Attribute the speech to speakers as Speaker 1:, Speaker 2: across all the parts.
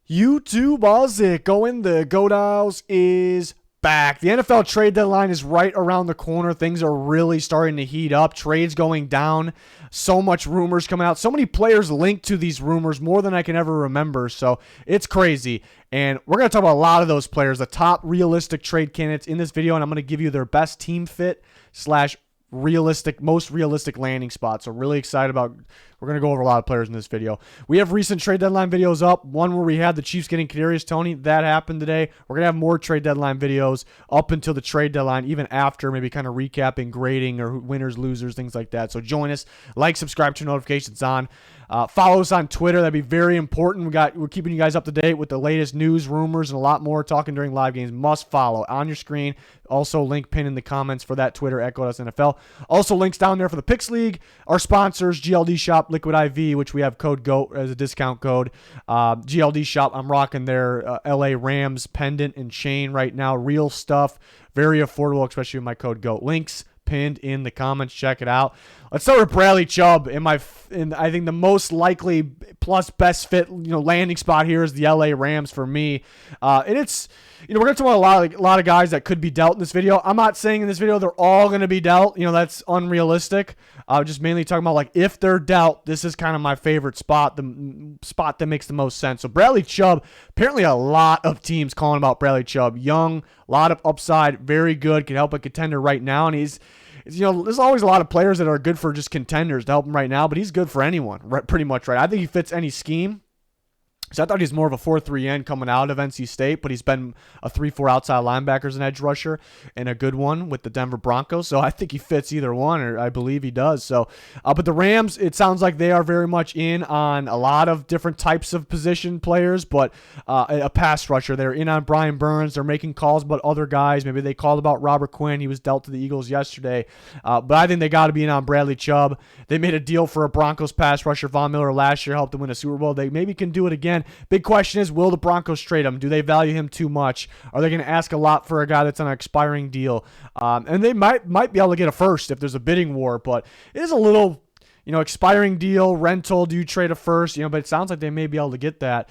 Speaker 1: YouTube, how's it going? The Goat House is back. The NFL trade deadline is right around the corner. Things are really starting to heat up. Trades going down. So much rumors coming out. So many players linked to these rumors, more than I can ever remember. So it's crazy. And we're going to talk about a lot of those players, the top realistic trade candidates in this video. And I'm going to give you their best team fit / most realistic landing spots. So really excited about. We're going to go over a lot of players in this video. We have recent trade deadline videos up. One where we had the Chiefs getting Kadarius Toney. That happened today. We're going to have more trade deadline videos up until the trade deadline, even after, maybe kind of recapping, grading, or winners, losers, things like that. So join us. Like, subscribe, turn notifications on. Follow us on Twitter. That'd be very important. We're keeping you guys up to date with the latest news, rumors, and a lot more. Talking during live games. Must follow on your screen. Also, link pinned in the comments for that Twitter at NFL. Also, links down there for the Picks League. Our sponsors, GLD Shop, Liquid IV, which we have code GOAT as a discount code. GLD Shop, I'm rocking their LA Rams pendant and chain right now. Real stuff. Very affordable, especially with my code GOAT. Links pinned in the comments. Check it out. Let's start with Bradley Chubb. I think the most likely plus best fit landing spot here is the LA Rams for me. And it's we're going to talk about a lot of guys that could be dealt in this video. I'm not saying in this video they're all going to be dealt. That's unrealistic. Just mainly talking about like if they're dealt, this is kind of my favorite spot, the spot that makes the most sense. So Bradley Chubb, apparently a lot of teams calling about Bradley Chubb. Young, a lot of upside, very good, can help a contender right now, and he's. There's always a lot of players that are good for just contenders to help him right now, but he's good for anyone, right, pretty much, right? I think he fits any scheme. So I thought he's more of a 4-3 end coming out of NC State, but he's been a 3-4 outside linebacker as an edge rusher and a good one with the Denver Broncos. So I think he fits either one, or I believe he does. So, but the Rams, it sounds like they are very much in on a lot of different types of position players, but a pass rusher. They're in on Brian Burns. They're making calls about other guys. Maybe they called about Robert Quinn. He was dealt to the Eagles yesterday. But I think they got to be in on Bradley Chubb. They made a deal for a Broncos pass rusher. Von Miller last year helped them win a Super Bowl. They maybe can do it again. Big question is, will the Broncos trade him? Do they value him too much? Are they going to ask a lot for a guy that's on an expiring deal? And they might be able to get a first if there's a bidding war, but it is a little, expiring deal, rental. Do you trade a first? But it sounds like they may be able to get that.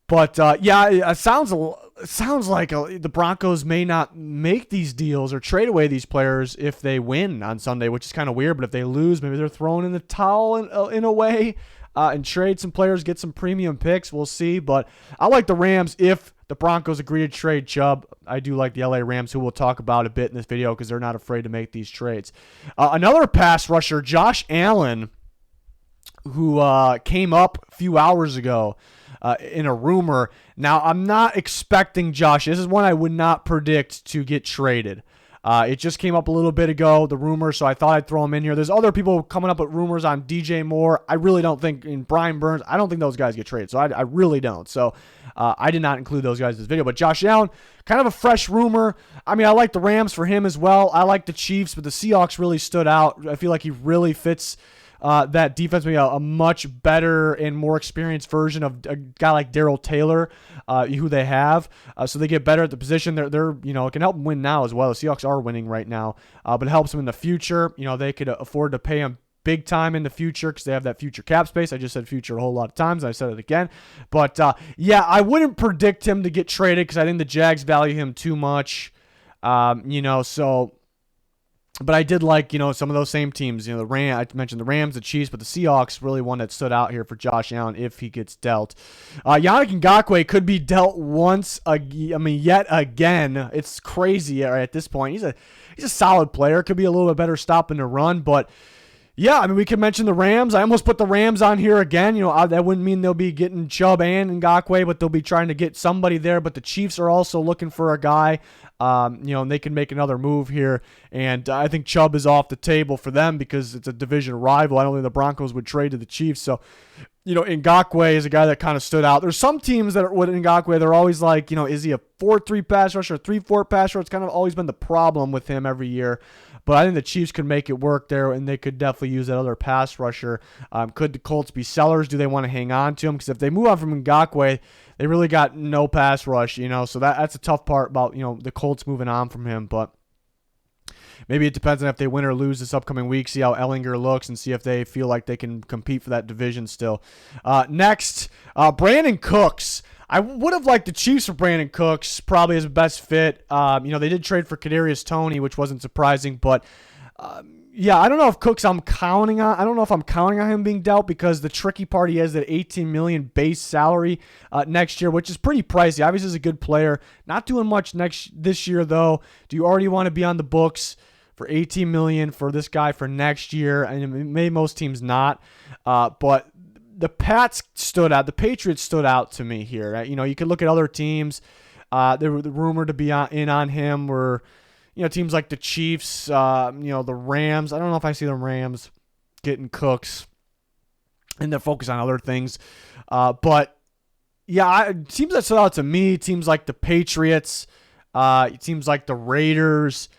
Speaker 1: But yeah, it sounds like the Broncos may not make these deals or trade away these players if they win on Sunday, which is kind of weird. But if they lose, maybe they're throwing in the towel in a way. And trade some players, get some premium picks. We'll see. But I like the Rams if the Broncos agree to trade Chubb. I do like the LA Rams, who we'll talk about a bit in this video because they're not afraid to make these trades. Another pass rusher, Josh Allen, who came up a few hours ago in a rumor. Now, I'm not expecting Josh. This is one I would not predict to get traded. It just came up a little bit ago, the rumor, so I thought I'd throw him in here. There's other people coming up with rumors on DJ Moore. I really don't think, in Brian Burns, I don't think those guys get traded, so I really don't. So I did not include those guys in this video. But Josh Allen, kind of a fresh rumor. I mean, I like the Rams for him as well. I like the Chiefs, but the Seahawks really stood out. I feel like he really fits that defense, maybe a much better and more experienced version of a guy like Darrell Taylor, who they have. So they get better at the position. They're it can help them win now as well. The Seahawks are winning right now, but it helps them in the future. They could afford to pay him big time in the future because they have that future cap space. I just said future a whole lot of times. I said it again. But yeah, I wouldn't predict him to get traded because I think the Jags value him too much. So. But I did like, some of those same teams. I mentioned the Rams, the Chiefs, but the Seahawks really one that stood out here for Josh Allen if he gets dealt. Yannick Ngakoue could be dealt yet again. It's crazy at this point. He's a solid player. Could be a little bit better stopping the run, but yeah, we could mention the Rams. I almost put the Rams on here again. That wouldn't mean they'll be getting Chubb and Ngakoue, but they'll be trying to get somebody there. But the Chiefs are also looking for a guy, and they can make another move here. And I think Chubb is off the table for them because it's a division rival. I don't think the Broncos would trade to the Chiefs. So, Ngakoue is a guy that kind of stood out. There's some teams that are with Ngakoue, they're always like, is he a 4-3 pass rusher, a 3-4 pass rusher? It's kind of always been the problem with him every year. But I think the Chiefs could make it work there, and they could definitely use that other pass rusher. Could the Colts be sellers? Do they want to hang on to him? Because if they move on from Ngakoue, they really got no pass rush, So that's a tough part about, the Colts moving on from him. But maybe it depends on if they win or lose this upcoming week, see how Ellinger looks, and see if they feel like they can compete for that division still. Next, Brandon Cooks. I would have liked the Chiefs for Brandin Cooks, probably his best fit. They did trade for Kadarius Toney, which wasn't surprising, but yeah, I don't know if Cooks I don't know if I'm counting on him being dealt, because the tricky part, he has that $18 million base salary next year, which is pretty pricey. Obviously, he's a good player. Not doing much this year, though. Do you already want to be on the books for $18 million for this guy for next year? And maybe most teams not. But the Patriots stood out to me here. You could look at other teams. There were the rumor to be in on him were, teams like the Chiefs, the Rams. I don't know if I see the Rams getting Cooks, and they're focused on other things. But yeah, teams that stood out to me, teams like the Patriots, teams like the Raiders,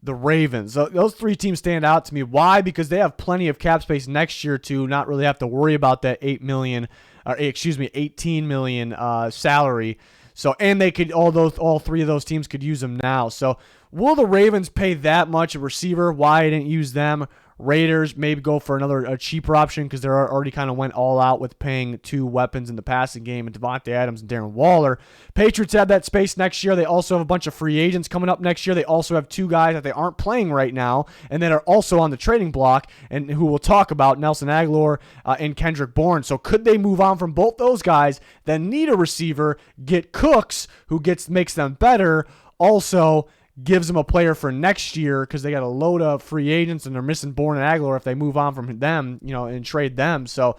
Speaker 1: the Ravens. Those three teams stand out to me. Why? Because they have plenty of cap space next year to not really have to worry about that $18 million salary. So, and they could all three of those teams could use them now. So, will the Ravens pay that much a receiver? Why I didn't use them? Raiders maybe go for a cheaper option, because they already kind of went all out with paying two weapons in the passing game, and Devontae Adams and Darren Waller. Patriots have that space next year. They also have a bunch of free agents coming up next year. They also have two guys that they aren't playing right now and that are also on the trading block, and who we'll talk about, Nelson Aguilar and Kendrick Bourne. So could they move on from both those guys, then need a receiver, get Cooks, who makes them better, also gives them a player for next year, because they got a load of free agents and they're missing Bourne and Aguilar if they move on from them, and trade them. So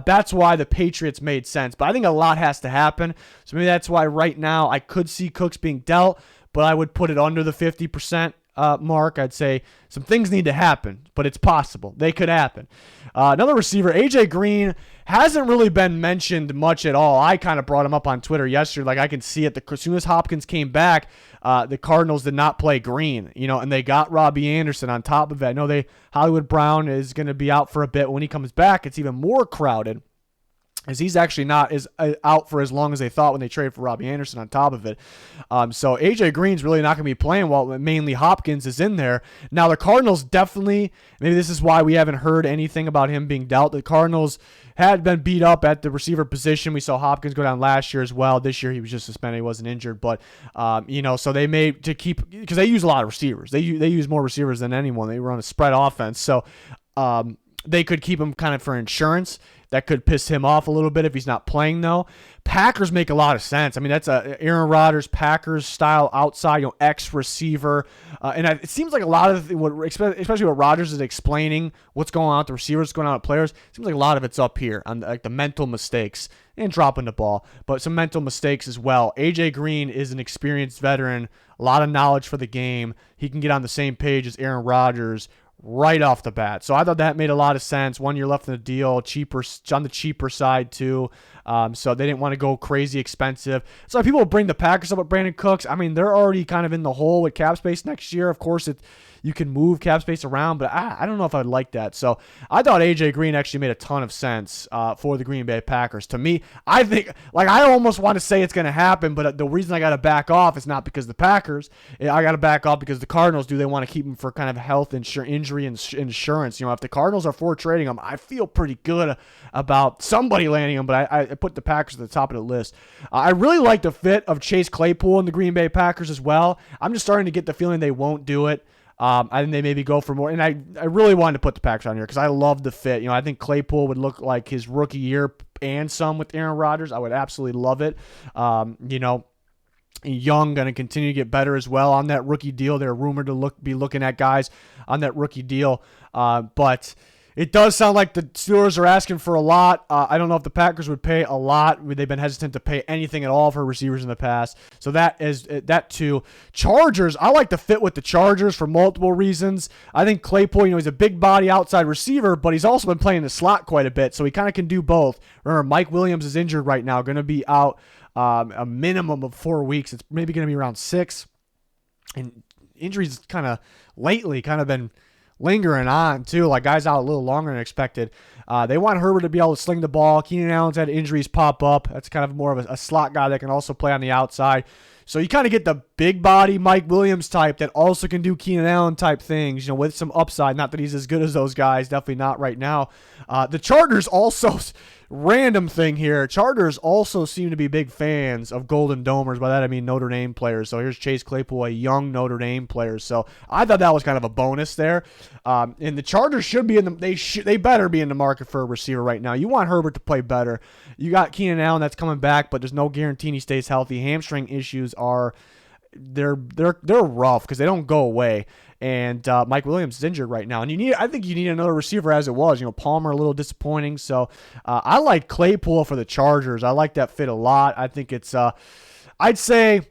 Speaker 1: that's why the Patriots made sense. But I think a lot has to happen. So maybe that's why right now I could see Cooks being dealt, but I would put it under the 50% mark. I'd say some things need to happen, but it's possible. They could happen. Another receiver, AJ Green, hasn't really been mentioned much at all. I kind of brought him up on Twitter yesterday. Like, I can see it. As soon as Hopkins came back, the Cardinals did not play Green, and they got Robbie Anderson on top of it. I know Hollywood Brown is going to be out for a bit. When he comes back, it's even more crowded, as he's actually not out for as long as they thought when they traded for Robbie Anderson on top of it. So A.J. Green's really not going to be playing while mainly Hopkins is in there. Now, the Cardinals definitely, maybe this is why we haven't heard anything about him being dealt. The Cardinals had been beat up at the receiver position. We saw Hopkins go down last year as well. This year he was just suspended. He wasn't injured. But, so they made to keep, because they use a lot of receivers. They use more receivers than anyone. They run a spread offense. So they could keep him kind of for insurance. That could piss him off a little bit if he's not playing, though. Packers make a lot of sense. I mean, that's a Aaron Rodgers, Packers style outside, X receiver. And it seems like a lot of especially what Rodgers is explaining, what's going on with the receivers, what's going on with players. It seems like a lot of it's up here on the mental mistakes and dropping the ball, but some mental mistakes as well. AJ Green is an experienced veteran, a lot of knowledge for the game. He can get on the same page as Aaron Rodgers right off the bat. So I thought that made a lot of sense. 1 year left in the deal, on the cheaper side too. So they didn't want to go crazy expensive. So people will bring the Packers up with Brandin Cooks. I mean, they're already kind of in the hole with cap space next year. Of course, you can move cap space around, but I don't know if I'd like that. So I thought AJ Green actually made a ton of sense for the Green Bay Packers. To me, I think, I almost want to say it's going to happen, but the reason I got to back off is not because the Packers. I got to back off because the Cardinals, do they want to keep him for kind of health injury insurance? If the Cardinals are for trading him, I feel pretty good about somebody landing him, but I put the Packers at the top of the list. I really like the fit of Chase Claypool in the Green Bay Packers as well. I'm just starting to get the feeling they won't do it. I think they maybe go for more. And I really wanted to put the Packers on here because I love the fit. I think Claypool would look like his rookie year and some with Aaron Rodgers. I would absolutely love it. Young going to continue to get better as well on that rookie deal. They're rumored to be looking at guys on that rookie deal. But it does sound like the Steelers are asking for a lot. I don't know if the Packers would pay a lot. They've been hesitant to pay anything at all for receivers in the past. So that too. Chargers, I like the fit with the Chargers for multiple reasons. I think Claypool, he's a big body outside receiver, but he's also been playing the slot quite a bit, so he kind of can do both. Remember, Mike Williams is injured right now, going to be out a minimum of 4 weeks. It's maybe going to be around 6. And injuries lately been lingering on too, like guys out a little longer than expected. They want Herbert to be able to sling the ball. Keenan Allen's had injuries pop up. That's kind of more of a slot guy that can also play on the outside. So you kind of get the big body Mike Williams type that also can do Keenan Allen type things, with some upside. Not that he's as good as those guys, definitely not right now. The Chargers also, random thing here, Chargers also seem to be big fans of Golden Domers. By that I mean Notre Dame players. So here's Chase Claypool, a young Notre Dame player. So I thought that was kind of a bonus there. And the Chargers should be in they better be in the market for a receiver right now. You want Herbert to play better. You got Keenan Allen that's coming back, but there's no guarantee he stays healthy. Hamstring issues they're rough because they don't go away. And Mike Williams is injured right now, and I think you need another receiver as it was. Palmer a little disappointing, so I like Claypool for the Chargers. I like that fit a lot. I think it's I'd say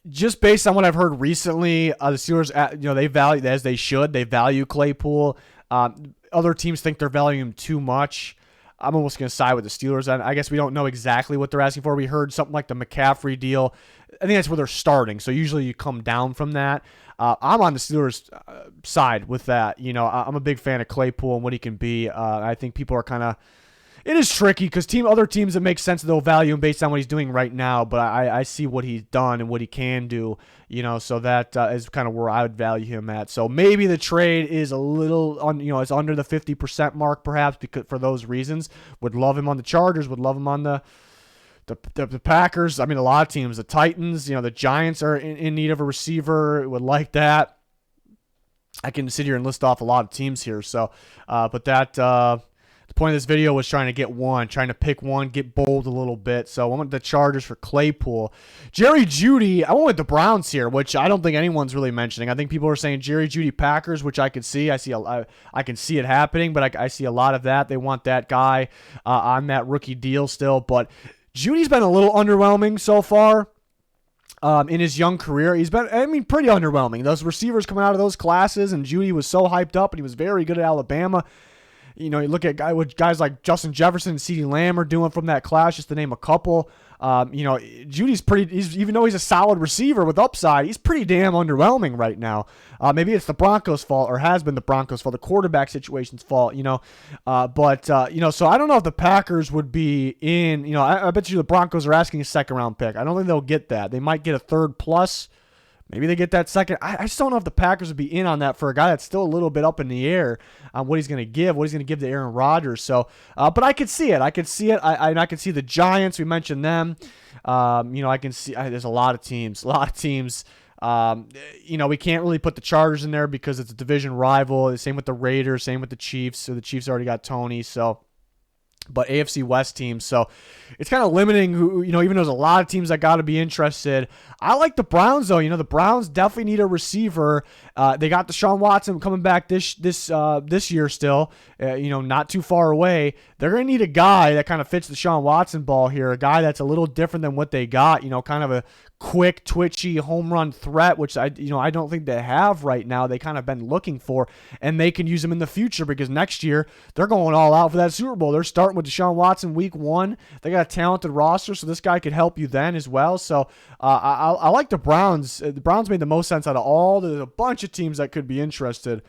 Speaker 1: just based on what I've heard recently, the Steelers they value, as they should, they value Claypool. Other teams think they're valuing him too much. I'm almost going to side with the Steelers. I guess we don't know exactly what they're asking for. We heard something like the McCaffrey deal. I think that's where they're starting. So usually you come down from that. I'm on the Steelers' side with that. I'm a big fan of Claypool and what he can be. I think people are kind of – it is tricky because other teams, it makes sense that they'll value him based on what he's doing right now. But I see what he's done and what he can do, so that is kind of where I would value him at. So maybe the trade is a little it's under the 50% mark perhaps for those reasons. Would love him on the Chargers, would love him on the Packers. I mean, a lot of teams, the Titans, the Giants are in need of a receiver. Would like that. I can sit here and list off a lot of teams here. So, but that the point of this video was trying to pick one, get bold a little bit. So I went with the Chargers for Claypool. Jerry Jeudy, I went with the Browns here, which I don't think anyone's really mentioning. I think people are saying Jerry Jeudy Packers, which I could see. I can see it happening, but I see a lot of that. They want that guy on that rookie deal still, but Judy's been a little underwhelming so far in his young career. He's been, pretty underwhelming. Those receivers coming out of those classes, and Jeudy was so hyped up, and he was very good at Alabama. You look at guys like Justin Jefferson and CeeDee Lamb are doing from that class, just to name a couple. Judy's even though he's a solid receiver with upside, he's pretty damn underwhelming right now. Maybe it's the Broncos' fault, or has been the Broncos' fault, the quarterback situation's fault, so I don't know if the Packers would be in, I bet you the Broncos are asking a second-round pick. I don't think they'll get that. They might get a third plus. Maybe they get that second. I just don't know if the Packers would be in on that for a guy that's still a little bit up in the air on what he's going to give to Aaron Rodgers. So, but I could see it. I could see the Giants. We mentioned them. I can see there's a lot of teams. We can't really put the Chargers in there because it's a division rival. Same with the Raiders. Same with the Chiefs. So the Chiefs already got Tony. So. But AFC West teams, so it's kind of limiting who, even though there's a lot of teams that got to be interested. I like the Browns, though. The Browns definitely need a receiver. They got Deshaun Watson coming back this year still, not too far away. They're going to need a guy that kind of fits the Deshaun Watson ball here, a guy that's a little different than what they got, kind of a quick, twitchy home run threat, which I don't think they have right now. They kind of been looking for, and they can use him in the future because next year they're going all out for that Super Bowl. They're starting with Deshaun Watson week 1. They got a talented roster, so this guy could help you then as well. So I like the Browns. The Browns made the most sense out of all. There's a bunch of teams that could be interested.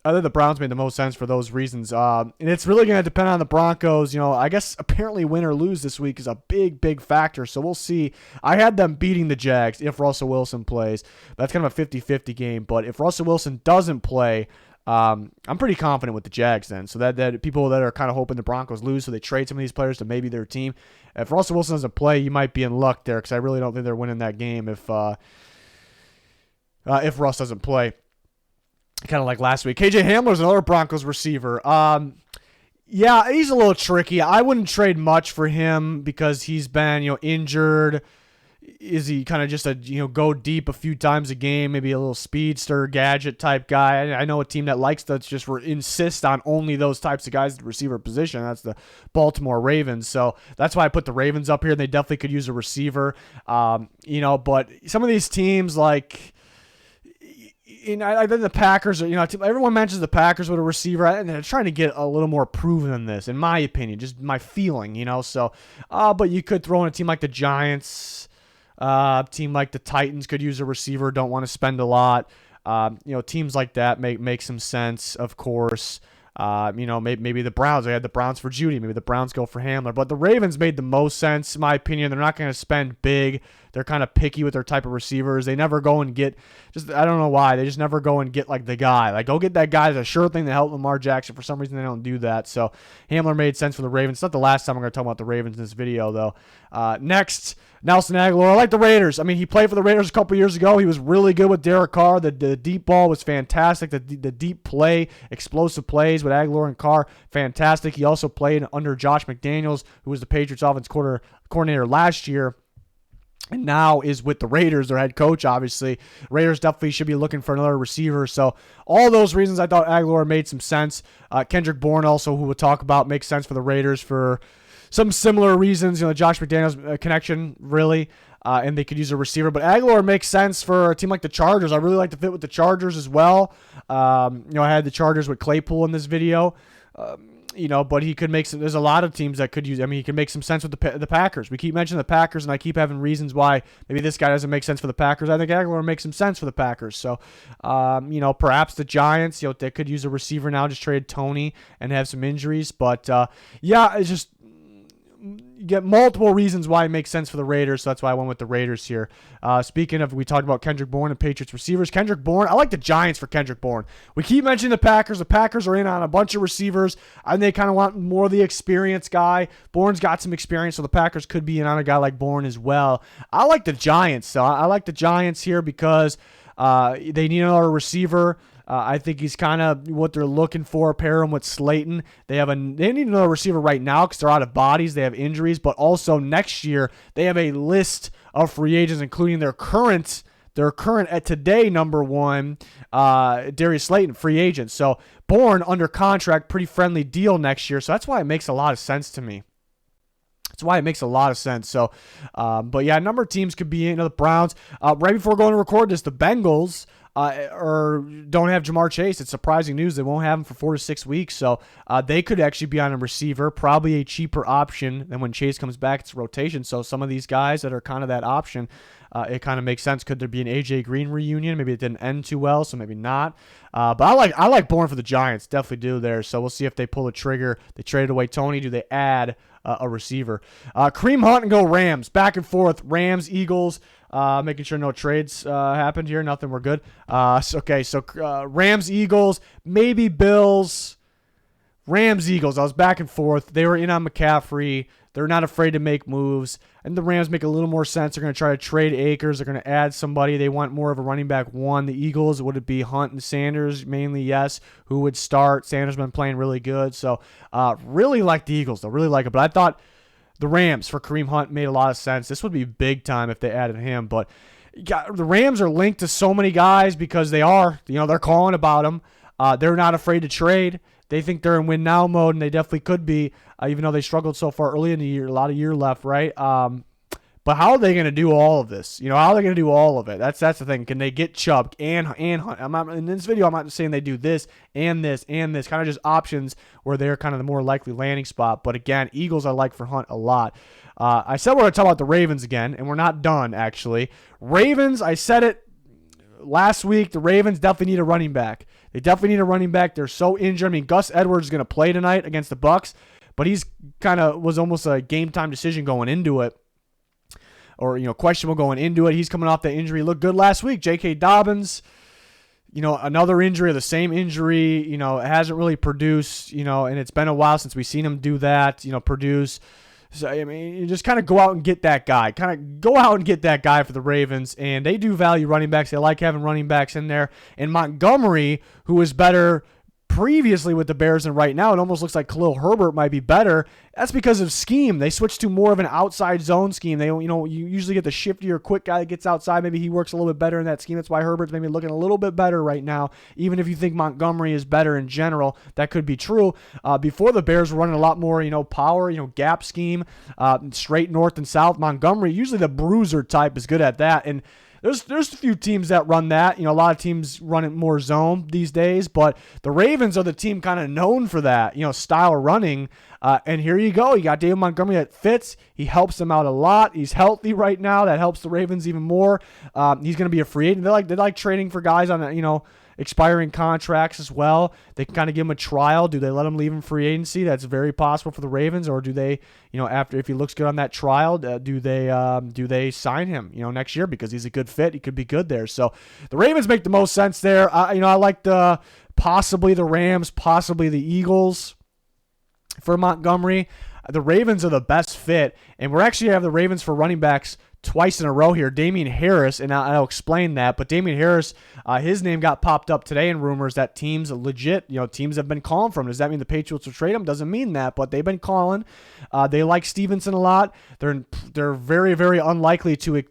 Speaker 1: I think the Browns made the most sense for those reasons. And it's really going to depend on the Broncos. I guess apparently win or lose this week is a big, big factor. So we'll see. I had them beating the Jags if Russell Wilson plays. That's kind of a 50-50 game. But if Russell Wilson doesn't play, I'm pretty confident with the Jags then. So that people that are kind of hoping the Broncos lose, so they trade some of these players to maybe their team. If Russell Wilson doesn't play, you might be in luck there because I really don't think they're winning that game if Russ doesn't play. Kind of like last week. KJ Hamler's another Broncos receiver. Yeah, he's a little tricky. I wouldn't trade much for him because he's been, injured. Is he kind of just a, go deep a few times a game, maybe a little speedster, gadget type guy? I know a team that likes to just insist on only those types of guys at the receiver position. That's the Baltimore Ravens. So that's why I put the Ravens up here. They definitely could use a receiver. But some of these teams like, I think the Packers are, everyone mentions the Packers with a receiver, and they're trying to get a little more proven than this, in my opinion, just my feeling, So, but you could throw in a team like the Giants, team like the Titans could use a receiver, don't want to spend a lot. Teams like that make some sense, of course. Maybe the Browns. They had the Browns for JEUDY. Maybe the Browns go for Hamler. But the Ravens made the most sense, in my opinion. They're not going to spend big. They're kind of picky with their type of receivers. They never go and get, I don't know why. They just never go and get like the guy. Like, go get that guy is a sure thing to help Lamar Jackson. For some reason, they don't do that. So Hamler made sense for the Ravens. It's not the last time I'm going to talk about the Ravens in this video, though. Next, Nelson Agholor. I like the Raiders. I mean, he played for the Raiders a couple years ago. He was really good with Derek Carr. The deep ball was fantastic. The deep play, explosive plays with Agholor and Carr, fantastic. He also played under Josh McDaniels, who was the Patriots offense coordinator last year, and now is with the Raiders, their head coach, obviously. Raiders definitely should be looking for another receiver. So all those reasons, I thought Agholor made some sense. Kendrick Bourne also, who we'll talk about, makes sense for the Raiders for some similar reasons. The Josh McDaniels connection, really. And they could use a receiver. But Agholor makes sense for a team like the Chargers. I really like to fit with the Chargers as well. I had the Chargers with Claypool in this video. But he could make some. There's a lot of teams that could use. I mean, he could make some sense with the Packers. We keep mentioning the Packers, and I keep having reasons why maybe this guy doesn't make sense for the Packers. I think Agholor makes some sense for the Packers. So, perhaps the Giants. They could use a receiver now. Just trade Tony and have some injuries. But it's just. You get multiple reasons why it makes sense for the Raiders, so that's why I went with the Raiders here. Speaking of, we talked about Kendrick Bourne and Patriots receivers. Kendrick Bourne, I like the Giants for Kendrick Bourne. We keep mentioning the Packers. The Packers are in on a bunch of receivers, and they kind of want more of the experienced guy. Bourne's got some experience, so the Packers could be in on a guy like Bourne as well. I like the Giants, so I like the Giants here because they need another receiver. I think he's kind of what they're looking for. Pair him with Slayton. They need another receiver right now because they're out of bodies. They have injuries, but also next year they have a list of free agents, including their current at today number one, Darius Slayton, free agent. So Bourne under contract, pretty friendly deal next year. So that's why it makes a lot of sense to me. That's why it makes a lot of sense. So, but yeah, a number of teams could be in. The Browns. Right before going to record this, the Bengals don't have Jamar Chase. It's surprising news. They won't have him for 4 to 6 weeks. So they could actually be on a receiver, probably a cheaper option than when Chase comes back. It's rotation. So some of these guys that are kind of that option, it kind of makes sense. Could there be an A.J. Green reunion? Maybe it didn't end too well, so maybe not. But I like Bourne for the Giants. Definitely do there. So we'll see if they pull the trigger. They traded away Tony. Do they add a receiver? Kareem Hunt and go Rams. Back and forth. Rams, Eagles. Making sure no trades happened here. Nothing. We're good. So Rams, Eagles, maybe Bills. Rams, Eagles. I was back and forth. They were in on McCaffrey. They're not afraid to make moves. And the Rams make a little more sense. They're going to try to trade AKERS. They're going to add somebody. They want more of a running back one. The Eagles, would it be Hunt and Sanders? Mainly, yes. Who would start? Sanders been playing really good. So really like the Eagles, though. Really like it. But I thought the Rams for Kareem Hunt made a lot of sense. This would be big time if they added him. But the Rams are linked to so many guys because they are. They're calling about them. They're not afraid to trade. They think they're in win now mode, and they definitely could be, even though they struggled so far early in the year. A lot of year left, right? But how are they going to do all of this? How are they going to do all of it? That's the thing. Can they get Chubb and Hunt? I'm not, in this video, I'm not saying they do this and this and this. Kind of just options where they're kind of the more likely landing spot. But again, Eagles I like for Hunt a lot. I said we're going to talk about the Ravens again, and we're not done, actually. Ravens, I said it last week. The Ravens definitely need a running back. They definitely need a running back. They're so injured. I mean, Gus Edwards is going to play tonight against the BUCS, but he's was almost a game time decision going into it, or questionable going into it. He's coming off that injury. He looked good last week. J.K. Dobbins, another injury or the same injury. It hasn't really produced. And it's been a while since we've seen him do that. Produce. So, I mean, you just kind of go out and get that guy. Kind of go out and get that guy for the Ravens. And they do value running backs. They like having running backs in there. And Montgomery, who is better previously with the Bears and right now, it almost looks like Khalil Herbert might be better. That's because of scheme. They switched to more of an outside zone scheme. They, you usually get the shiftier, quick guy that gets outside. Maybe he works a little bit better in that scheme. That's why Herbert's maybe looking a little bit better right now. Even if you think Montgomery is better in general, that could be true. Before the Bears were running a lot more, power, gap scheme, straight north and south. Montgomery, usually the bruiser type, is good at that. And There's a few teams that run that. A lot of teams run it more zone these days, but the Ravens are the team kind of known for that, style running. And here you go. You got David Montgomery that fits. He helps them out a lot. He's healthy right now. That helps the Ravens even more. He's going to be a free agent. They like trading for guys on expiring contracts as well. They can kind of give him a trial. Do they let him leave in free agency? That's very possible for the Ravens. Or do they, after, if he looks good on that trial, do they sign him, next year because he's a good fit? He could be good there. So the Ravens make the most sense there. I like possibly the Rams, possibly the Eagles for Montgomery. The Ravens are the best fit, and we're actually have the Ravens for running backs twice in a row here. Damien Harris, and I'll explain that, but Damien Harris, his name got popped up today in rumors that teams teams have been calling for him. Does that mean the Patriots will trade him? Doesn't mean that, but they've been calling. They like Stevenson a lot. They're very, very unlikely to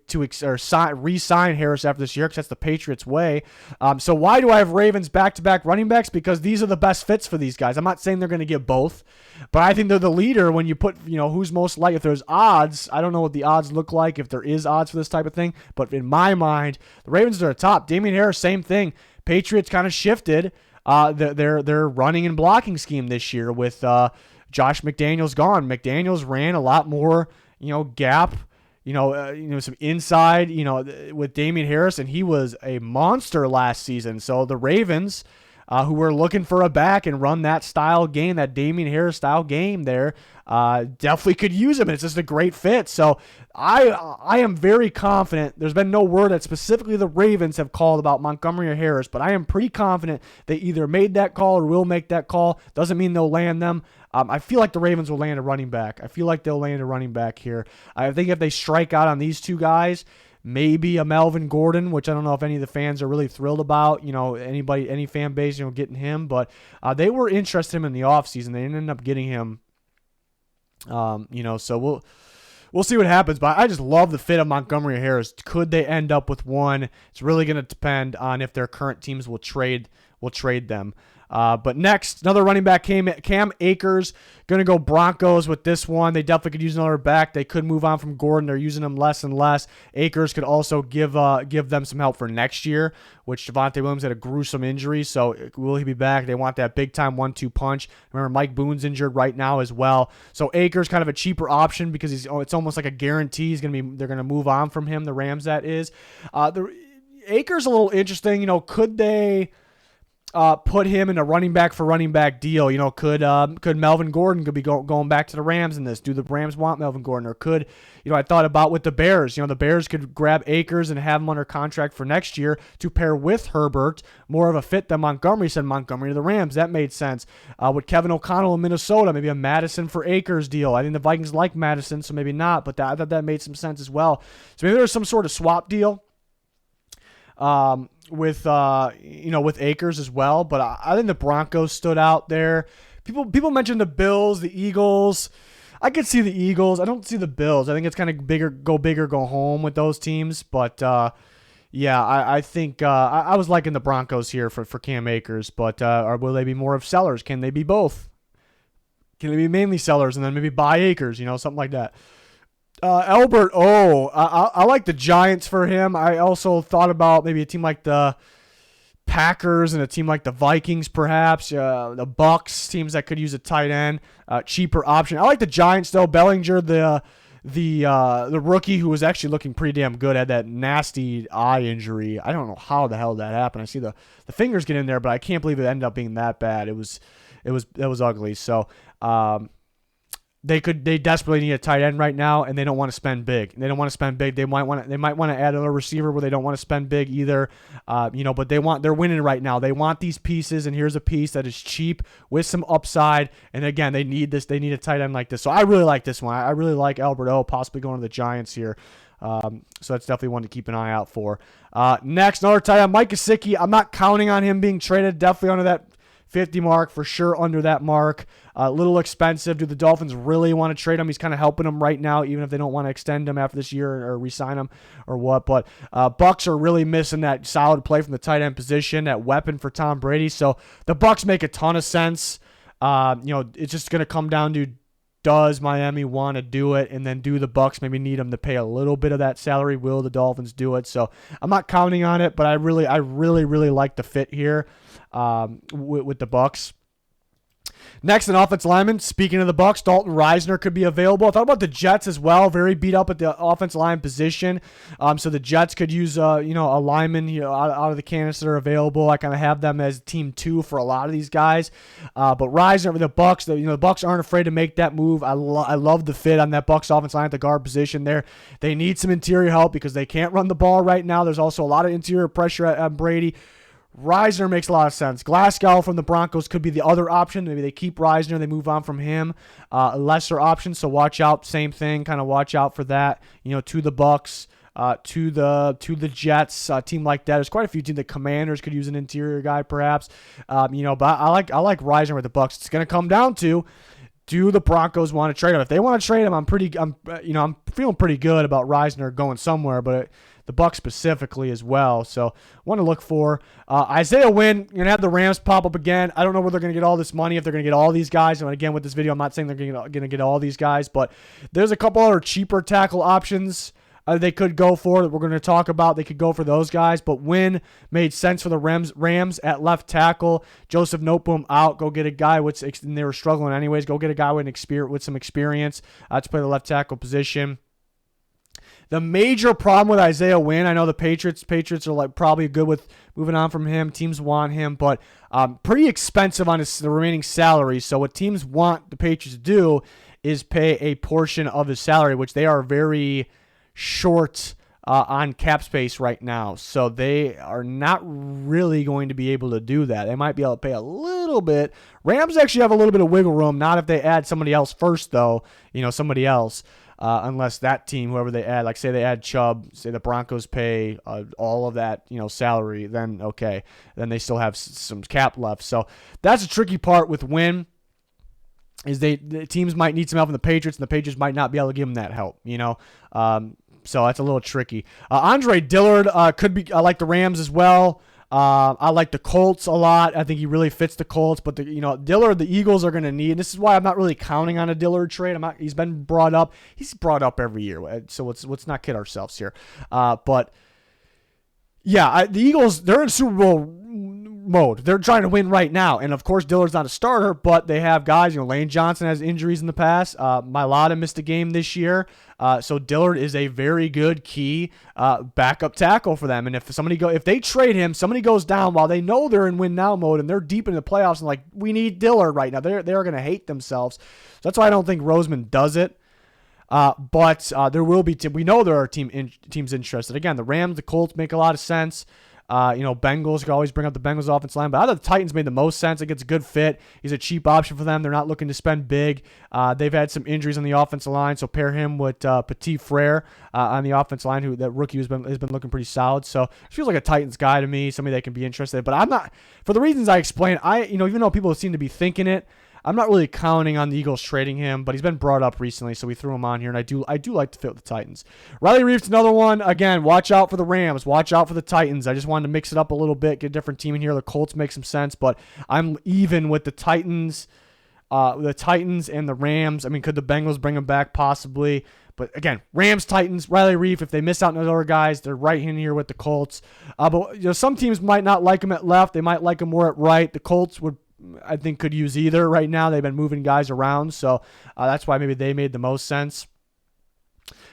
Speaker 1: re-sign Harris after this year because that's the Patriots' way. So why do I have Ravens back-to-back running backs? Because these are the best fits for these guys. I'm not saying they're going to get both, but I think they're the leader when you put, who's most likely. If there's odds, I don't know what the odds look like, if there is odds for this type of thing, but in my mind, the Ravens are the top. Damien Harris, same thing. Patriots kind of shifted their running and blocking scheme this year with Josh McDaniels gone. McDaniels ran a lot more, gap, some inside, with Damien Harris, and he was a monster last season. So the Ravens, who were looking for a back and run that style game, that Damien Harris style game there, definitely could use him. And it's just a great fit. So I am very confident. There's been no word that specifically the Ravens have called about Montgomery or Harris, but I am pretty confident they either made that call or will make that call. Doesn't mean they'll land them. I feel like the Ravens will land a running back. I feel like they'll land a running back here. I think if they strike out on these two guys, maybe a Melvin Gordon, which I don't know if any of the fans are really thrilled about, any fan base, getting him, but they were interested in him in the offseason. They didn't end up getting him, so we'll see what happens, but I just love the fit of Montgomery and Harris. Could they end up with one? It's really going to depend on if their current teams will trade them. But next, another running back, Cam Akers, going to go Broncos with this one. They definitely could use another back. They could move on from Gordon. They're using him less and less. Akers could also give them some help for next year, which Javonte Williams had a gruesome injury, so will he be back? They want that big-time 1-2 punch. Remember, Mike Boone's injured right now as well. So Akers kind of a cheaper option because it's almost like a guarantee they're going to move on from him, the Rams, that is. Akers a little interesting. Could they put him in a running back for running back deal? Could Melvin Gordon could be going back to the Rams in this? Do the Rams want Melvin Gordon? Or could, I thought about with the Bears, the Bears could grab Akers and have him under contract for next year to pair with Herbert, more of a fit than Montgomery. Said Montgomery to the Rams. That made sense. With Kevin O'Connell in Minnesota, maybe a Madison for Akers deal. I think the Vikings like Madison, so maybe not, but I thought that made some sense as well. So maybe there's some sort of swap deal with Akers as well, but I think the Broncos stood out there. People mentioned the Bills, the Eagles. I could see the Eagles. I don't see the Bills. I think it's kind of bigger, go home with those teams. But I think I was liking the Broncos here for Cam Akers. But or will they be more of sellers? Can they be both? Can they be mainly sellers and then maybe buy Akers? Something like that. Albert I like the Giants for him. I also thought about maybe a team like the Packers and a team like the Vikings, perhaps. The BUCS, teams that could use a tight end, cheaper option. I like the Giants though. Bellinger, the rookie who was actually looking pretty damn good, had that nasty eye injury. I don't know how the hell that happened. I see the fingers get in there, but I can't believe it ended up being that bad. It was ugly. So they desperately need a tight end right now, and they don't want to spend big. They might want to add another receiver where they don't want to spend big either. But they're winning right now. They want these pieces, and here's a piece that is cheap with some upside. And again, they need this. They need a tight end like this. So I really like this one. I really like Albert possibly going to the Giants here. So that's definitely one to keep an eye out for. Next, another tight end, Mike Gesicki. I'm not counting on him being traded. Definitely under that 50 mark, for sure under that mark. A little expensive. Do the Dolphins really want to trade him? He's kind of helping them right now, even if they don't want to extend him after this year or re-sign him or what. But Bucks are really missing that solid play from the tight end position, that weapon for Tom Brady. So the Bucks make a ton of sense. It's just going to come down to, does Miami want to do it? And then do the Bucks maybe need them to pay a little bit of that salary? Will the Dolphins do it? So I'm not counting on it, but I really like the fit here with the Bucks. Next, an offensive lineman. Speaking of the Bucs, Dalton Risner could be available. I thought about the Jets as well. Very beat up at the offensive line position. So the Jets could use a lineman out of the candidates that are available. I kind of have them as team 2 for a lot of these guys. But Risner with the Bucs, the Bucs aren't afraid to make that move. I love the fit on that Bucs offensive line at the guard position there. They need some interior help because they can't run the ball right now. There's also a lot of interior pressure at Brady. Risner makes a lot of sense. Glasgow from the Broncos could be the other option. Maybe they keep Risner, they move on from him. A lesser option, so watch out. Same thing, kind of watch out for that. To the Bucs, to the Jets, a team like that. There's quite a few teams. The Commanders could use an interior guy, perhaps. But I like Risner with the Bucs. It's going to come down to, do the Broncos want to trade him? If they want to trade him, I'm feeling pretty good about Risner going somewhere, but the Bucs specifically as well. So want to look for Isaiah Wynn. You're going to have the Rams pop up again. I don't know where they're going to get all this money, if they're going to get all these guys. And again, with this video, I'm not saying they're going to get all these guys, but there's a couple other cheaper tackle options they could go for that we're going to talk about. They could go for those guys, but Wynn made sense for the Rams at left tackle. Joseph Noteboom out. Go get a guy and they were struggling anyways. Go get a guy with some experience to play the left tackle position. The major problem with Isaiah Wynn, I know the Patriots are probably good with moving on from him. Teams want him, but pretty expensive on the remaining salary. So what teams want the Patriots to do is pay a portion of his salary, which they are very short on cap space right now. So they are not really going to be able to do that. They might be able to pay a little bit. Rams actually have a little bit of wiggle room, not if they add somebody else first, though. Somebody else. Unless that team, whoever they add, like say they add CHUBB, say the Broncos pay all of that, salary, then okay. Then they still have some cap left. So that's a tricky part with Wynn, is the teams might need some help from the Patriots, and the Patriots might not be able to give them that help, So that's a little tricky. Andre Dillard could be, I like the Rams as well. I like the Colts a lot. I think he really fits the Colts, but Dillard, the Eagles are going to need. And this is why I'm not really counting on a Dillard trade. He's been brought up. He's brought up every year, so let's not kid ourselves here. But yeah, the Eagles, they're in Super Bowl mode. They're trying to win right now, and of course Dillard's not a starter, but they have guys. Lane Johnson has injuries in the past. Mailata missed a game this year. So Dillard is a very good key backup tackle for them. And if they trade him, somebody goes down while they know they're in win now mode and they're deep in the playoffs and we need Dillard right now. They're going to hate themselves. So that's why I don't think Roseman does it. But there will be. We know there are teams interested. Again, the Rams, the Colts make a lot of sense. Bengals could always bring up the Bengals offensive line, but I thought the Titans made the most sense. It gets a good fit. He's a cheap option for them. They're not looking to spend big. They've had some injuries on the offensive line, so pair him with Petit Frere on the offensive line, who that rookie has been looking pretty solid. So it feels like a Titans guy to me, somebody that can be interested. But I'm not, for the reasons I explained. Even though people seem to be thinking it, I'm not really counting on the Eagles trading him, but he's been brought up recently, so we threw him on here, and I do like to fit with the Titans. Riley Reiff's another one. Again, watch out for the Rams. Watch out for the Titans. I just wanted to mix it up a little bit, get a different team in here. The Colts make some sense, but I'm even with the Titans. The Titans and the Rams. I mean, could the Bengals bring him back? Possibly. But again, Rams, Titans, Riley Reiff, if they miss out on those other guys, they're right in here with the Colts. But some teams might not like him at left. They might like him more at right. The Colts I think could use either right now. They've been moving guys around, so that's why maybe they made the most sense.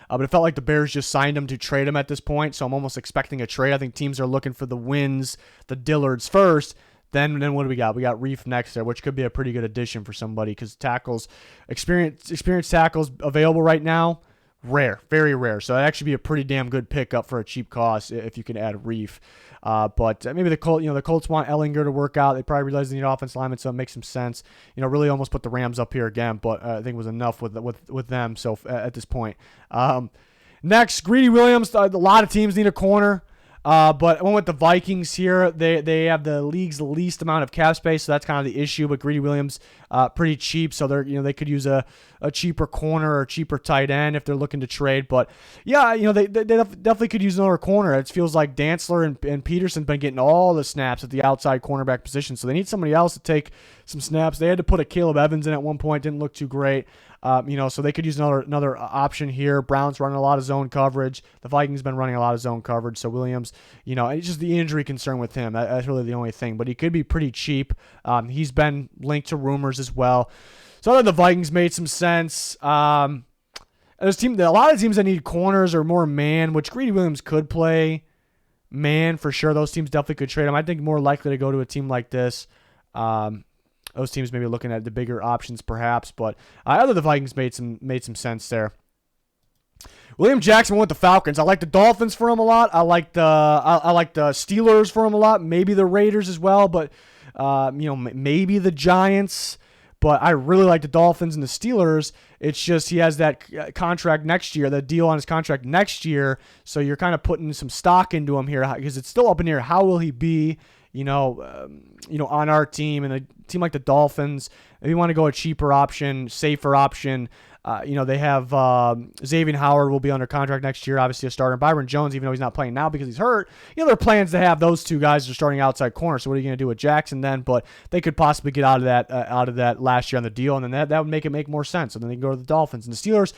Speaker 1: But it felt like the Bears just signed him to trade him at this point, so I'm almost expecting a trade. I think teams are looking for the Wynns, the Dillards first. Then what do we got? We got Reiff next there, which could be a pretty good addition for somebody because tackles, experienced tackles available right now, rare, very rare. So it'd actually be a pretty damn good pickup for a cheap cost if you can add Reiff. But maybe the Colts want Ellinger to work out. They probably realize they need offensive linemen, so it makes some sense. Really almost put the Rams up here again, but I think it was enough with them. So at this point, next, Greedy Williams. A lot of teams need a corner. But I went with the Vikings here. They have the league's least amount of cap space, so that's kind of the issue. But Greedy Williams, pretty cheap, so they could use a cheaper corner or a cheaper tight end if they're looking to trade. But yeah, they definitely could use another corner. It feels like Dantzler and Peterson's been getting all the snaps at the outside cornerback position, so they need somebody else to take some snaps. They had to put a Caleb Evans in at one point, didn't look too great. So they could use another option here. Brown's running a lot of zone coverage. The Vikings been running a lot of zone coverage. So Williams, it's just the injury concern with him. That's really the only thing. But he could be pretty cheap. He's been linked to rumors as well. So I thought the Vikings made some sense. There's a lot of teams that need corners or more man, which Greedy Williams could play man for sure. Those teams definitely could trade him. I think more likely to go to a team like this. Those teams maybe looking at the bigger options perhaps, but I thought the Vikings made some sense there. William Jackson went with the Falcons. I like the Dolphins for him a lot. I like the Steelers for him a lot. Maybe the Raiders as well, but maybe the Giants. But I really like the Dolphins and the Steelers. It's just he has that contract next year, the deal on his contract next year. So you're kind of putting some stock into him here because it's still up in here. How will he be, on our team and a team like the Dolphins? If you want to go a cheaper option, safer option, they have Xavier Howard will be under contract next year, obviously a starter. Byron Jones, even though he's not playing now because he's hurt, there are plans to have those two guys as starting outside corner. So what are you going to do with Jackson then? But they could possibly get out of that last year on the deal, and then that would make more sense. And then they can go to the Dolphins and the Steelers.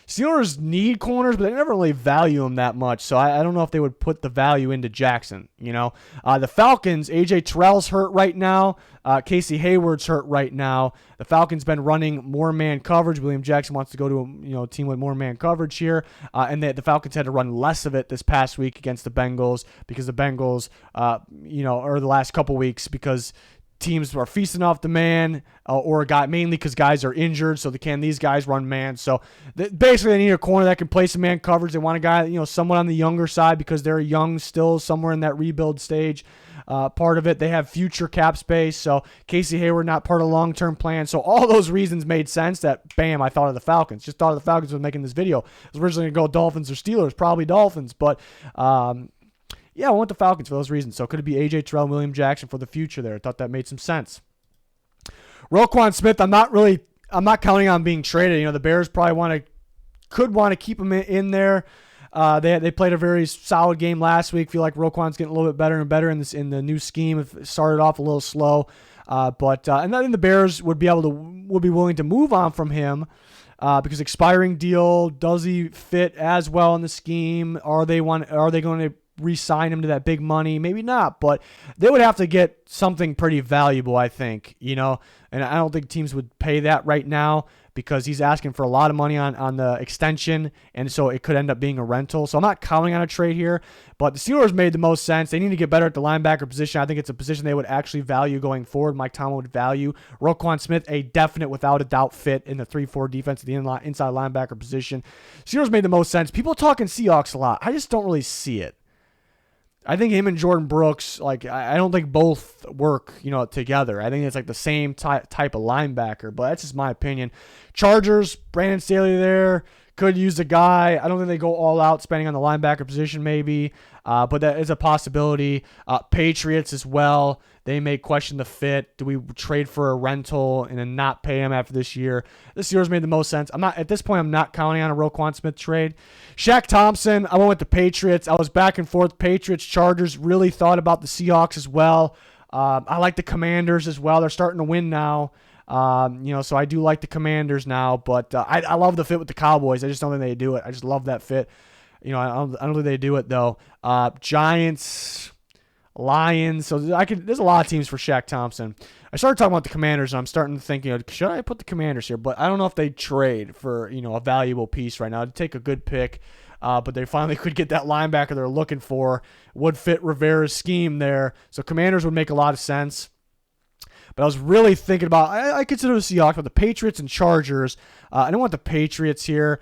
Speaker 1: Steelers need corners, but they never really value them that much. So I don't know if they would put the value into Jackson. The Falcons, A.J. Terrell's hurt right now. Casey Hayward's hurt right now. The Falcons been running more man coverage. William Jackson wants to go to a team with more man coverage here, and the Falcons had to run less of it this past week against the Bengals because the Bengals, or the last couple weeks because teams are feasting off the man or a guy, mainly because guys are injured, so these guys run man. So basically they need a corner that can play some man coverage. They want a guy, somewhat on the younger side because they're young still, somewhere in that rebuild stage. Part of it, they have future cap space, so Casey Hayward not part of the long-term plan. So all those reasons made sense that, bam, I thought of the Falcons. Just thought of the Falcons when making this video. I was originally going to go Dolphins or Steelers, probably Dolphins, but I went the Falcons for those reasons. So could it be A.J. Terrell and William Jackson for the future there? I thought that made some sense. ROQUAN Smith, I'm not counting on being traded. The Bears probably could want to keep him in there. They played a very solid game last week. Feel like Roquan's getting a little bit better and better in the new scheme. It started off a little slow, but I think the Bears would be willing to move on from him because expiring deal, does he fit as well in the scheme? Are they going to re-sign him to that big money? Maybe not, but they would have to get something pretty valuable, I think, and I don't think teams would pay that right now because he's asking for a lot of money on the extension, and so it could end up being a rental. So I'm not counting on a trade here, but the Steelers made the most sense. They need to get better at the linebacker position. I think it's a position they would actually value going forward. Mike Tomlin would value. ROQUAN Smith, a definite, without a doubt, fit in the 3-4 defense at the inside linebacker position. Steelers made the most sense. People talking Seahawks a lot. I just don't really see it. I think him and Jordan Brooks, I don't think both work, together. I think it's the same type of linebacker, but that's just my opinion. Chargers, Brandon Staley there, could use a guy. I don't think they go all out spending on the linebacker position maybe, but that is a possibility. Patriots as well. They may question the fit. Do we trade for a rental and then not pay him after this year? This year's made the most sense. At this point, I'm not counting on a ROQUAN Smith trade. SHAQ Thompson, I went with the Patriots. I was back and forth. Patriots, Chargers, really thought about the Seahawks as well. I like the Commanders as well. They're starting to win now. So I do like the Commanders now, but I love the fit with the Cowboys. I just don't think they do it. I just love that fit. I don't think they do it though. Giants, Lions. So there's a lot of teams for SHAQ Thompson. I started talking about the Commanders, and I'm starting to think, should I put the Commanders here? But I don't know if they trade for, a valuable piece right now. It'd take a good pick, but they finally could get that linebacker they're looking for. Would fit Rivera's scheme there. So Commanders would make a lot of sense. But I was really thinking about, I consider the Seahawks, but the Patriots and Chargers. I don't want the Patriots here.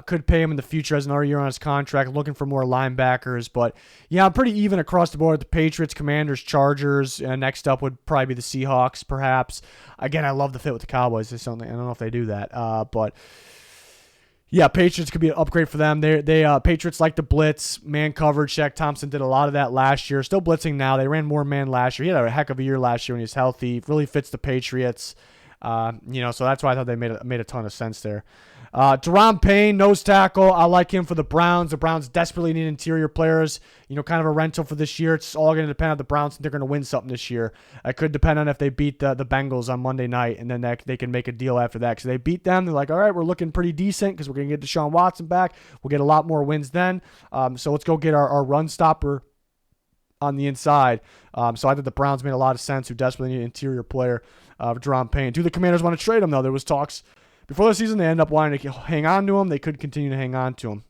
Speaker 1: Could pay him in the future as another year on his contract, looking for more linebackers. But, yeah, I'm pretty even across the board. The Patriots, Commanders, Chargers. Next up would probably be the Seahawks, perhaps. Again, I love the fit with the Cowboys. I don't know if they do that. But, yeah, Patriots could be an upgrade for them. Patriots like to blitz, man coverage. SHAQ Thompson did a lot of that last year. Still blitzing now. They ran more man last year. He had a heck of a year last year when he was healthy. Really fits the Patriots. So that's why I thought they made a ton of sense there. Deron Payne, nose tackle. I like him for the Browns. The Browns desperately need interior players. Kind of a rental for this year. It's all going to depend on the Browns. They're going to win something this year. It could depend on if they beat the Bengals on Monday night, and then they can make a deal after that. Because they beat them, they're like, all right, we're looking pretty decent because we're going to get Deshaun Watson back. We'll get a lot more wins then. So let's go get our run stopper on the inside. So I think the Browns made a lot of sense, who desperately need an interior player for Deron Payne. Do the Commanders want to trade him, though? There was talks before the season. They end up wanting to hang on to him. They could continue to hang on to him.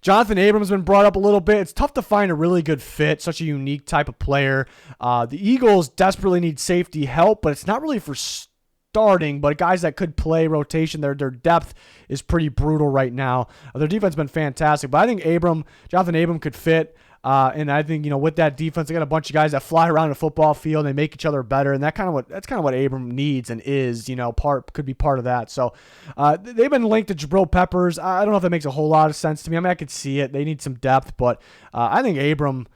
Speaker 1: Jonathan Abram has been brought up a little bit. It's tough to find a really good fit, such a unique type of player. The Eagles desperately need safety help, but it's not really for starting, but guys that could play rotation. Their depth is pretty brutal right now. Their defense has been fantastic, but I think Jonathan Abram could fit. And I think, with that defense, they got a bunch of guys that fly around the football field and they make each other better. And that's kind of what Abram needs and is, could be part of that. So, they've been linked to Jabril Peppers. I don't know if that makes a whole lot of sense to me. I mean, I could see it. They need some depth, but, I think Abram,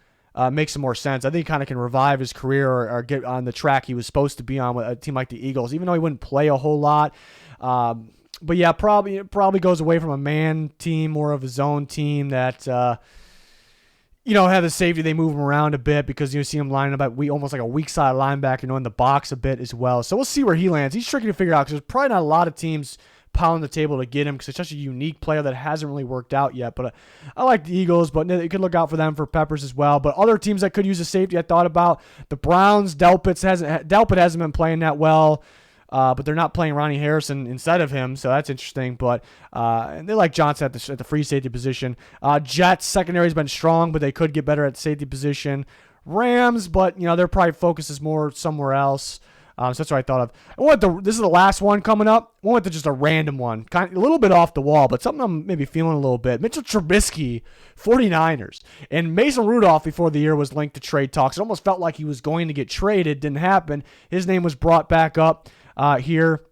Speaker 1: makes some more sense. I think he kind of can revive his career or get on the track he was supposed to be on with a team like the Eagles, even though he wouldn't play a whole lot. But yeah, probably goes away from a man team, more of a zone team that, have the safety. They move him around a bit because you see him lining up almost like a weak side linebacker, in the box a bit as well. So we'll see where he lands. He's tricky to figure out because there's probably not a lot of teams pounding the table to get him because it's such a unique player that hasn't really worked out yet. But I like the Eagles, but you could look out for them for Peppers as well. But other teams that could use a safety, I thought about the Browns. Delpit hasn't been playing that well. But they're not playing Ronnie Harrison instead of him, so that's interesting. But and they like Johnson at the free safety position. Jets secondary has been strong, but they could get better at the safety position. Rams, but their probably focus is more somewhere else. So that's what I thought of. This is the last one coming up. I went to just a random one, a little bit off the wall, but something I'm maybe feeling a little bit. Mitchell Trubisky, 49ers. And Mason Rudolph before the year was linked to trade talks. It almost felt like he was going to get traded. Didn't happen. His name was brought back up here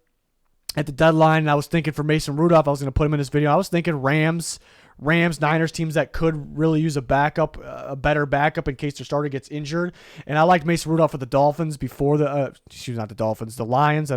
Speaker 1: at the deadline. And I was thinking for Mason Rudolph, I was going to put him in this video. I was thinking Rams, Niners, teams that could really use a better backup in case their starter gets injured. And I liked Mason Rudolph for the Dolphins before not the Dolphins, the Lions.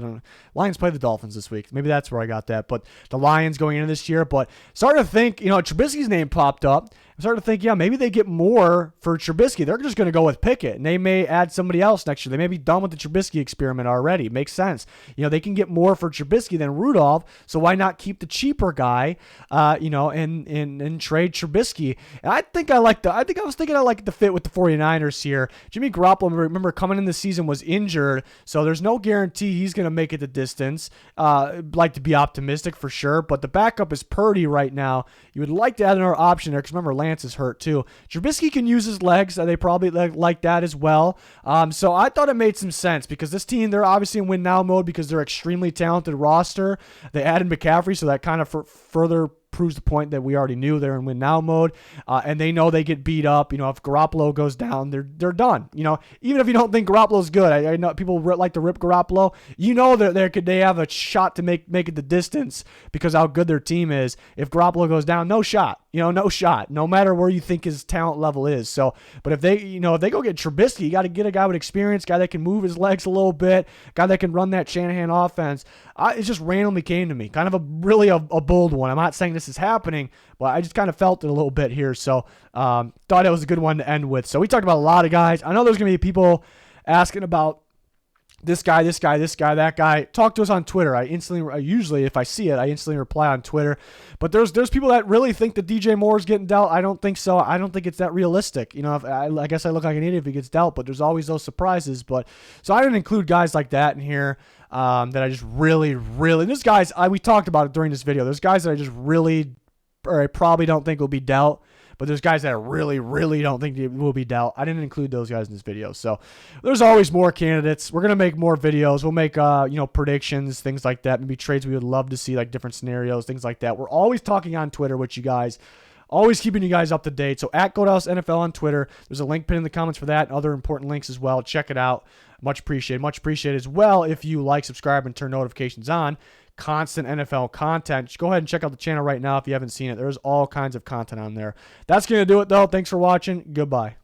Speaker 1: Lions play the Dolphins this week. Maybe that's where I got that. But the Lions going into this year. But starting to think, Trubisky's name popped up. I'm starting to think, maybe they get more for Trubisky. They're just going to go with Pickett, and they may add somebody else next year. They may be done with the Trubisky experiment already. Makes sense. They can get more for Trubisky than Rudolph, so why not keep the cheaper guy, and trade Trubisky? And I was thinking I like the fit with the 49ers here. Jimmy Garoppolo, remember, coming in the season was injured, so there's no guarantee he's going to make it the distance. Like to be optimistic for sure, but the backup is Purdy right now. You would like to add another option there because remember, Lance is hurt too. Trubisky can use his legs. They probably like that as well. So I thought it made some sense because this team, they're obviously in win now mode because they're extremely talented roster. They added McCaffrey, so that kind of further proves the point that we already knew they're in win now mode, and they know they get beat up. If Garoppolo goes down, they're done. Even if you don't think Garoppolo's good, I know people like to rip Garoppolo. They have a shot to make it the distance because how good their team is. If Garoppolo goes down, no shot. No shot. No matter where you think his talent level is. So, but if they go get Trubisky, you got to get a guy with experience, guy that can move his legs a little bit, guy that can run that Shanahan offense. It just randomly came to me, kind of a bold one. I'm not saying this is happening, but I just kind of felt it a little bit here. So, thought it was a good one to end with. So we talked about a lot of guys. I know there's going to be people asking about this guy, that guy. Talk to us on Twitter. Usually if I see it, I instantly reply on Twitter. But there's people that really think that DJ Moore is getting dealt. I don't think so. I don't think it's that realistic. I guess I look like an idiot if he gets dealt, but there's always those surprises. So I didn't include guys like that in here that I just really, there's guys, we talked about it during this video. There's guys that I just really, or I probably don't think will be dealt. But there's guys that I really don't think will be dealt. I didn't include those guys in this video. So there's always more candidates. We're going to make more videos. We'll make, predictions, things like that. Maybe trades we would love to see, like different scenarios, things like that. We're always talking on Twitter with you guys. Always keeping you guys up to date. So at GoDows NFL on Twitter. There's a link pinned in the comments for that and other important links as well. Check it out. Much appreciated. Much appreciated as well if you like, subscribe, and turn notifications on. Constant NFL content. Just go ahead and check out the channel right now if you haven't seen it. There's all kinds of content on there. That's going to do it, though. Thanks for watching. Goodbye.